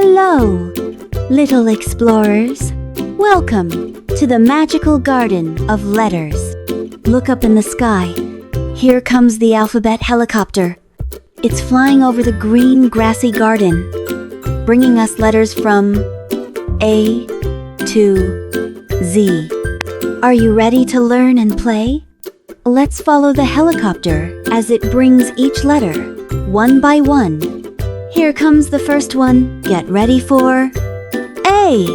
Hello, little explorers. Welcome to the magical garden of letters. Look up in the sky. Here comes the alphabet helicopter. It's flying over the green, grassy garden, bringing us letters from A to Z. Are you ready to learn and play? Let's follow the helicopter as it brings each letter, one by one. Here comes the first one. Get ready for A.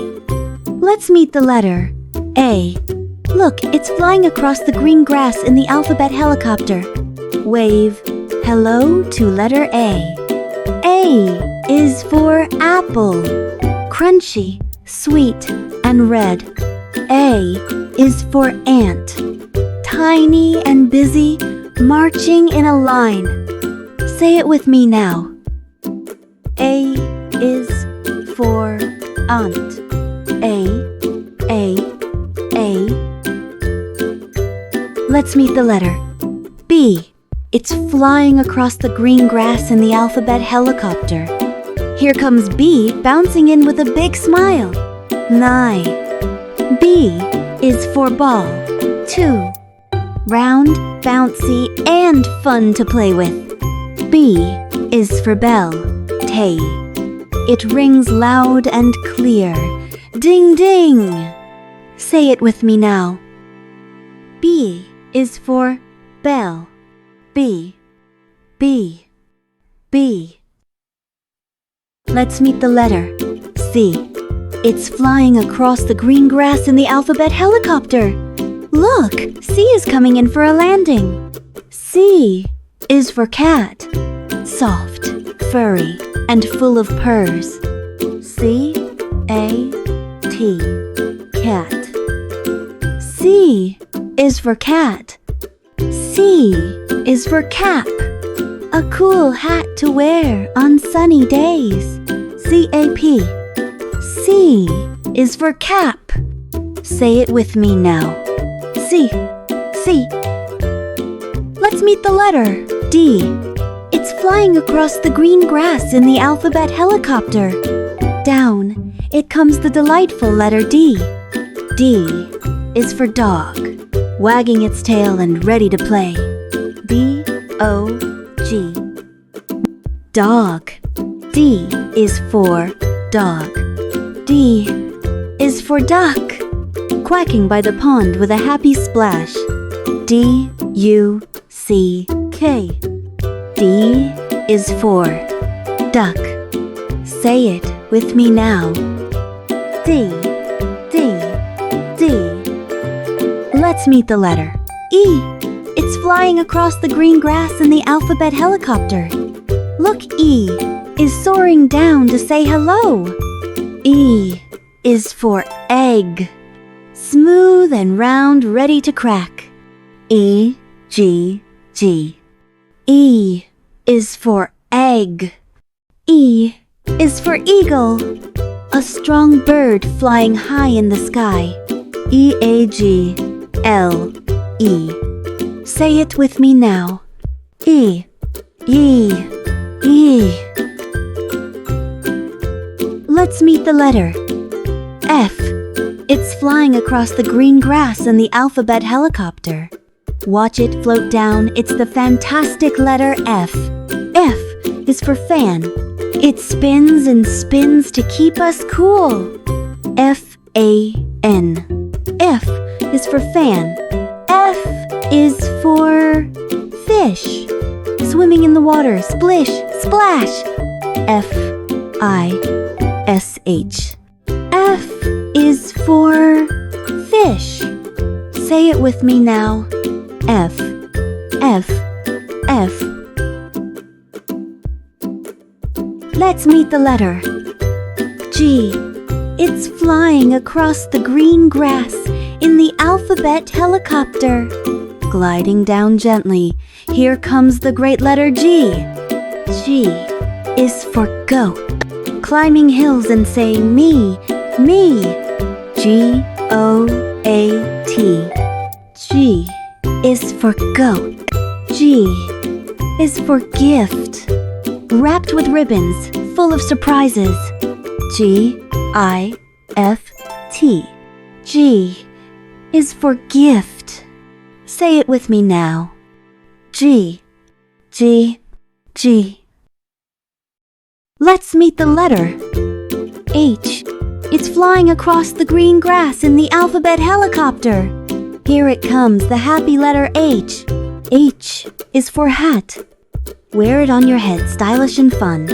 Let's meet the letter A. Look, it's flying across the green grass in the alphabet helicopter. Wave hello to letter A. A is for apple. Crunchy, sweet, and red. A is for ant. Tiny and busy, marching in a line. Say it with me now. A is for aunt. A. Let's meet the letter B. It's flying across the green grass in the alphabet helicopter. Here comes B, bouncing in with a big smile. 9. B is for ball. 2. Round, bouncy, and fun to play with. B is for bell. Tay. It rings loud and clear. Ding, ding. Say it with me now. B is for bell. B. Let's meet the letter C. It's flying across the green grass in the alphabet helicopter. Look, C is coming in for a landing. C is for cat. Soft, furry, and full of purrs. C-A-T, cat. C is for cat. C is for cap. A cool hat to wear on sunny days. C-A-P. C is for cap. Say it with me now. C. Let's meet the letter D. It's flying across the green grass in the alphabet helicopter. Down, it comes the delightful letter D. D is for dog, wagging its tail and ready to play. D-O-G. Dog. D is for dog. D is for duck, quacking by the pond with a happy splash. D-U-C-K. D is for duck. Say it with me now. D. Let's meet the letter E. It's flying across the green grass in the alphabet helicopter. Look, E is soaring down to say hello. E is for egg. Smooth and round, ready to crack. E-G-G. E is for egg. E is for eagle. A strong bird flying high in the sky. E-A-G-L-E. Say it with me now. E. Let's meet the letter F. It's flying across the green grass in the alphabet helicopter. Watch it float down. It's the fantastic letter F. F is for fan. It spins and spins to keep us cool. F-A-N. F is for fan. F is for fish. Swimming in the water. Splish, splash. F-I-S-H. F is for fish. Say it with me now. F. Let's meet the letter G. It's flying across the green grass in the alphabet helicopter. Gliding down gently, here comes the great letter G. G is for goat. Climbing hills and saying me. G-O-A-T. G is for goat. G is for gift. Wrapped with ribbons, full of surprises. G-I-F-T. G is for gift. Say it with me now. G, G, G. Let's meet the letter H. It's flying across the green grass in the alphabet helicopter. Here it comes, the happy letter H. H is for hat. Wear it on your head, stylish and fun.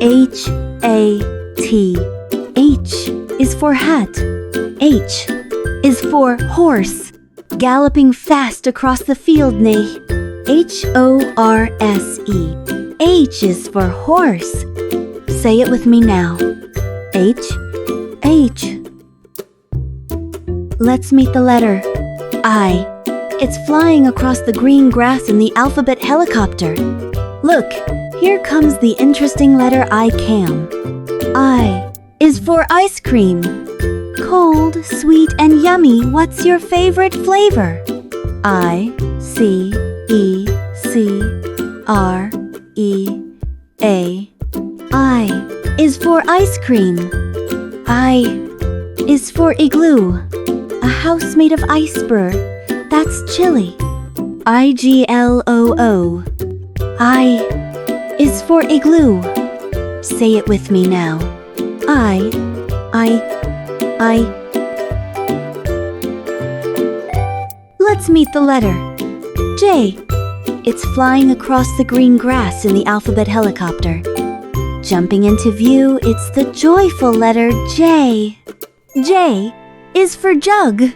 H-A-T. H is for hat. H is for horse, galloping fast across the field, neigh. H-O-R-S-E. H is for horse. Say it with me now. H, H. Let's meet the letter I. It's flying across the green grass in the alphabet helicopter. Look, here comes the interesting letter I-CAM. I is for ice cream. Cold, sweet, and yummy, what's your favorite flavor? I-C-E-C-R-E-A. I is for ice cream. I is for igloo, a house made of iceberg. That's chilly. I-G-L-O-O. I is for igloo. Say it with me now. I. Let's meet the letter J. It's flying across the green grass in the alphabet helicopter. Jumping into view, it's the joyful letter J. J is for jug.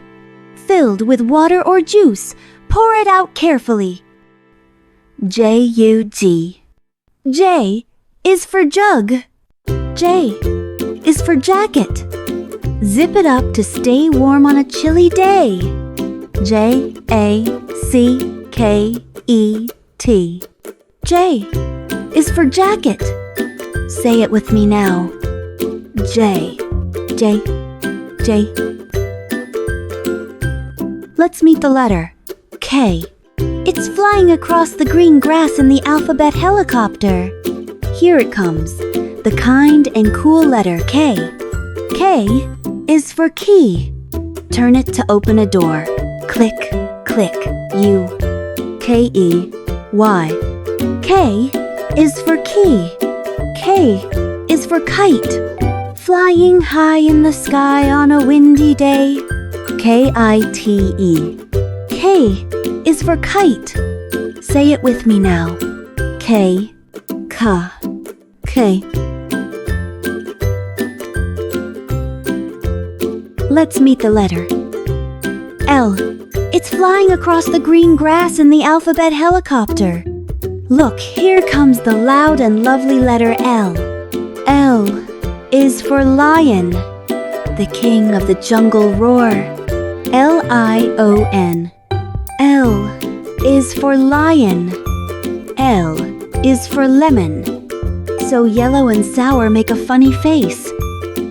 Filled with water or juice, pour it out carefully. J-U-G. J is for jug. J is for jacket. Zip it up to stay warm on a chilly day. J-A-C-K-E-T. J is for jacket. Say it with me now. J, J, J. Let's meet the letter K. It's flying across the green grass in the alphabet helicopter. Here it comes, the kind and cool letter K. K is for key. Turn it to open a door. Click, click, U-K-E-Y. K is for key. K is for kite. Flying high in the sky on a windy day. K-I-T-E. K is for kite. Say it with me now. K, K, K. Let's meet the letter L. It's flying across the green grass in the alphabet helicopter. Look, here comes the loud and lovely letter L. L is for lion, the king of the jungle roar. L-I-O-N. L is for lion. L is for lemon. So yellow and sour make a funny face.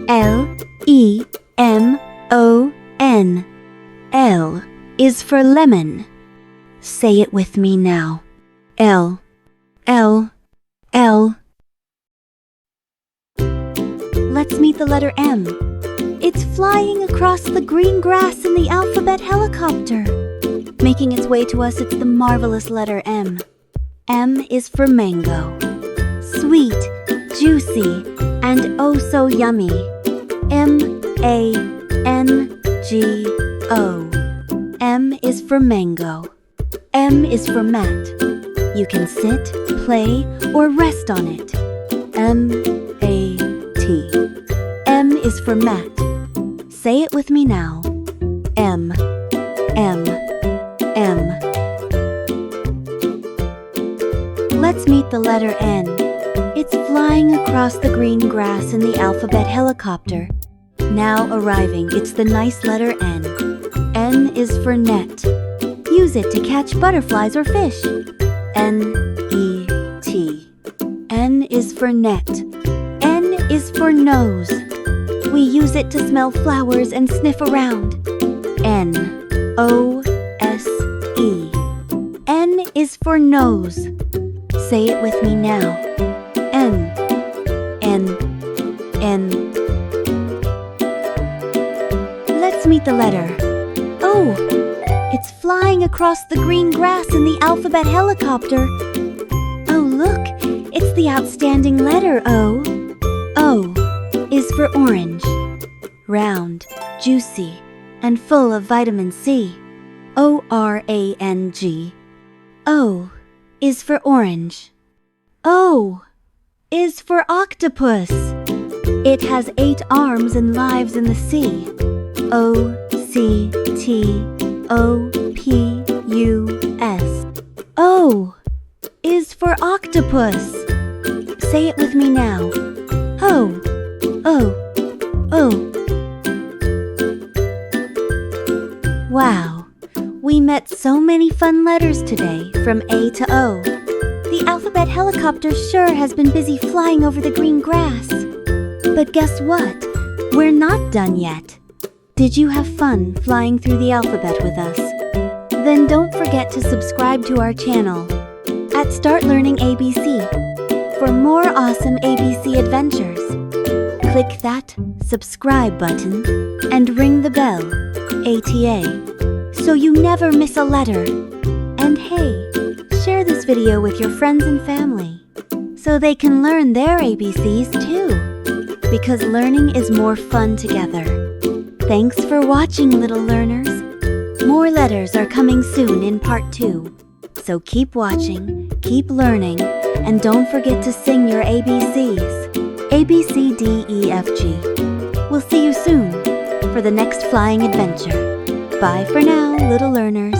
L-E-M-O-N. L is for lemon. Say it with me now. L, L, L. Let's meet the letter M. It's flying across the green grass in the alphabet helicopter. Making its way to us, it's the marvelous letter M. M is for mango. Sweet, juicy, and oh so yummy. M-A-N-G-O. M is for mango. M is for mat. You can sit, play, or rest on it. M-A-T. M is for mat. Say it with me now. M, M, M. Let's meet the letter N. It's flying across the green grass in the alphabet helicopter. Now arriving, it's the nice letter N. N is for net. Use it to catch butterflies or fish. N-E-T. N is for net. N is for nose. We use it to smell flowers and sniff around. N-O-S-E. N is for nose. Say it with me now. N, N, N. the letter. Oh, it's flying across the green grass in the alphabet helicopter. Oh, look, it's the outstanding letter O. O is for orange. Round, juicy, and full of vitamin C. ORANG. O is for orange. O is for octopus. It has 8 arms and lives in the sea. OCTOPUS. O is for octopus. Say it with me now. O, O, O. Wow, we met so many fun letters today from A to O. The alphabet helicopter sure has been busy flying over the green grass. But guess what? We're not done yet. Did you have fun flying through the alphabet with us? Then don't forget to subscribe to our channel at Start Learning ABC for more awesome ABC adventures. Click that subscribe button and ring the bell, ATA, so you never miss a letter. And hey, share this video with your friends and family so they can learn their ABCs too, because learning is more fun together. Thanks for watching, little learners. More letters are coming soon in part 2. So keep watching, keep learning, and don't forget to sing your ABCs. A, B, C, D, E, F, G. We'll see you soon for the next flying adventure. Bye for now, little learners.